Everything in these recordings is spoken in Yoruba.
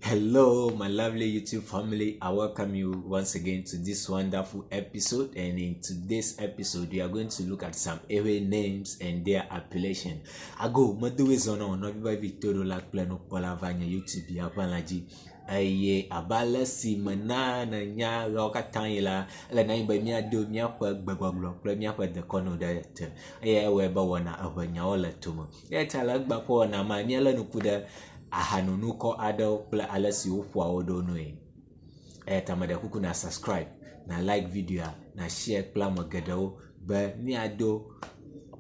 Hello, my lovely YouTube family. I welcome you once again to this wonderful episode. And in today's episode, we are going to look at some area names and their appellation. Ago, maduwezono no biba Victoria la kple no pola vanya YouTube ya panaji. Aye, alesi na nya rokatan la na iba mi ado mi apa gbagbaglo kple mi apa de kono de te. Aye we ba wona abanya ole tomo. Ya tala gbapo na ma mi ala no kuda Ahanoŋkɔwo kple alesi woɖoe. Tamade kuku na subscribe, na like video, na share kple ame geɖewo be miado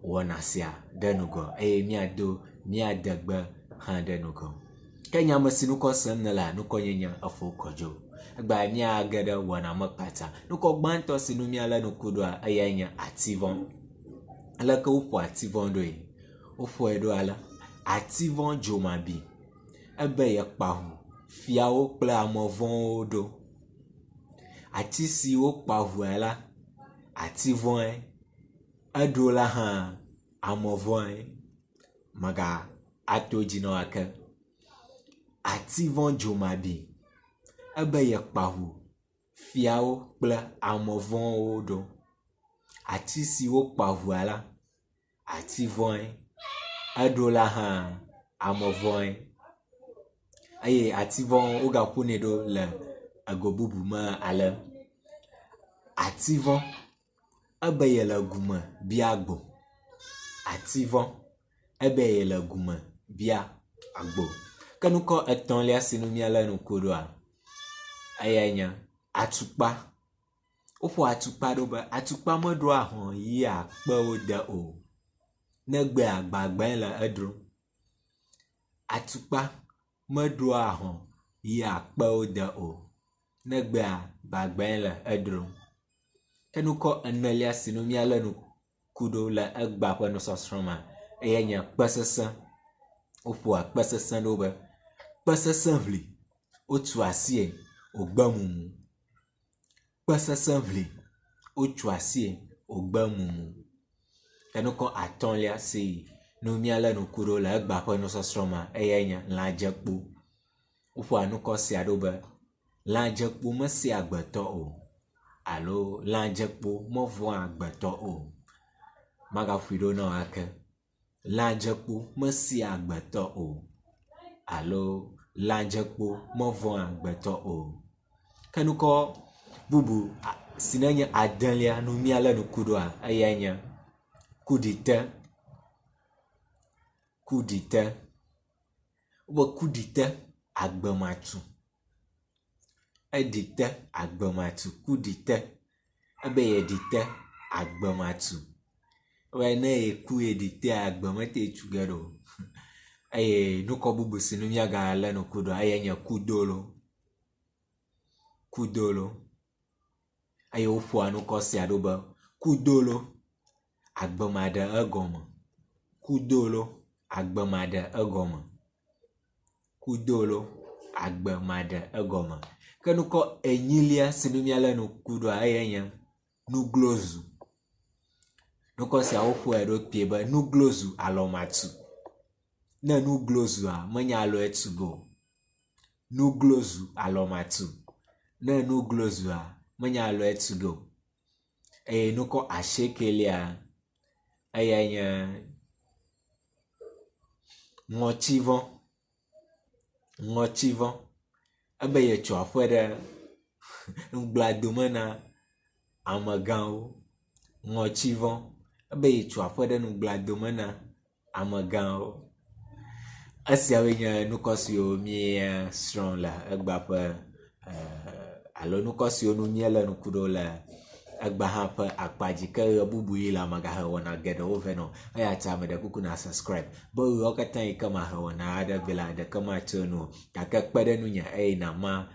wɔna sia ɖe nugo eye miade gbe hã ɖe nugo. Ke nyame si nukɔ sem ne la nukɔ nyenye efo kɔdzo. Egba miage ɖe wɔna me kpata. Nukɔ gbãtɔ si nu miale nuku ɖoa eyae nye ativɔ. Aleke woƒo ativɔ ɖoe? Woƒoe ɖo ale ativɔ dzomabi. Ebe ye kpahu fiawo kple amevɔwo ɖo. Ati si wo kpahua la ativɔe eɖo la hã amevɔe maga ato dzi na wake. Ativɔ dzomabi ebe ye kpahu fiawo kple amevɔwo ɖo. Ati si wo kpahua la ativɔe eɖo la hã amevɔe. Eye ativɔ wogaƒone ɖo le ego bubu me ale ativɔ ebe ye le gume bia agbo. Ativɔ ebe ye le gume bia agbo. Ke nukɔ etɔ̃lia si nu miale nuku ɖoa eyae nye atukpa. Woƒo atukpa ɖo be atukpa meɖoa hɔ̃ yi akpewo de o. Negbe agbagbae le edrom. Atukpa meɖoa hɔ̃ yi akpewo de o. Negbea gbagbae le edrom. Ke nukɔ enelia si nu miale nuku ɖo le egba ƒe nusɔsrɔ̃ ma eyae nye kpesesẽ. Woƒoa kpesesẽ ɖo be kpesesẽ ʋli wotu asie wògbe mumu. Kpesesẽ ʋli wotu asie wògbe mumu. Ke nukɔ atɔ̃lia si nu miale nuku ɖo le egba ƒe nusɔsrɔ̃ ma eyae nye Ladzekpo. Woƒoa nukɔ sia ɖo be Ladzekpo mesia agbetɔ o alo Ladzekpo mevɔa agbetɔ o. Magaƒoe ɖo na wake. Ladzekpo mesia agbetɔ o alo Ladzekpo mevɔa agbetɔ o. Ke nukɔ bubu si nenye adelia nu miale nuku ɖoa eyae nye Kuɖite. Kuɖite. Wo Kuɖite agbematu. Edite agbematu. Kuɖite ebe ye dite agbematu. Ebe ne ye ku ye dite agbemete tu ge ɖo. Eye nukɔ bubu si nu miaga le nuku ɖoa eyae nye Kudolo. Kudolo. Eye woƒoa nukɔ sia ɖo be Kudolo agbemaɖe egɔme. Kudolo agbemaɖe egɔme. Kudolo agbemaɖe egɔme. Ke nukɔ enyilia si nu miale nuku ɖoa eyae nye Nuglozu. Nukɔ sia woƒoe ɖo kpie be Nuglozu alɔmatu. Ne Nuglozua menye aloe tugo. Nuglozu alɔmatu. Ne Nuglozua menye aloe tugo. Eye nukɔ asiekelia eyae nye Ŋɔtsivɔ. Ŋɔtsivɔ ebe ye tso aƒe ɖe nugladome na amegãwo. Ŋɔtsivɔ ebe ye tso aƒe ɖe nugladome na amegãwo. Esiawoe nye nukɔ siwo miesrɔ̃ le egba ƒe alo nukɔ siwo nu miele nuku ɖo le egba hã ƒe akpadzi. Ke ɣe bubu yi la magahe wɔna geɖewo vɛ nɔ eya ta ame ɖe kuku na subscribe be ɣewo katã yi ke mahe wɔna aɖe vɛ la ɖeke matso nu o gake kpe ɖe nunye eye nama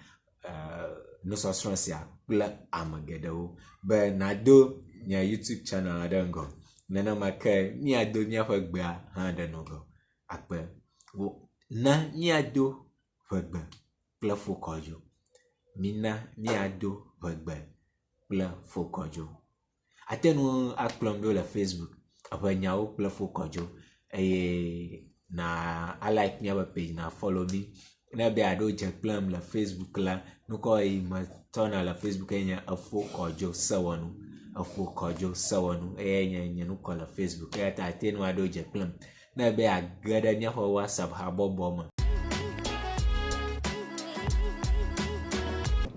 nusɔsrɔ̃ sia kple ame geɖewo be nado nye YouTube channel ɖe ŋgɔ. Nenema ke miado miaƒe gbea hã ɖe ŋgɔ. Akpe na miado ʋegbe kple fokɔdzo. Mina miado ʋegbe kple fokɔdzo. Ate nu akplɔm ɖo le Facebook eƒe nyawo kple fokɔdzo eye na alike miabe page na follow mi ne be aɖo dze kplem le Facebook la nukɔ yi me tɔna le Facebook nye efo kɔdzo sewɔnu eye nye nukɔ le Facebook eya ta ate nu aɖo dze kplem ne be age ɖe míaƒe WhatsApp habɔbɔ me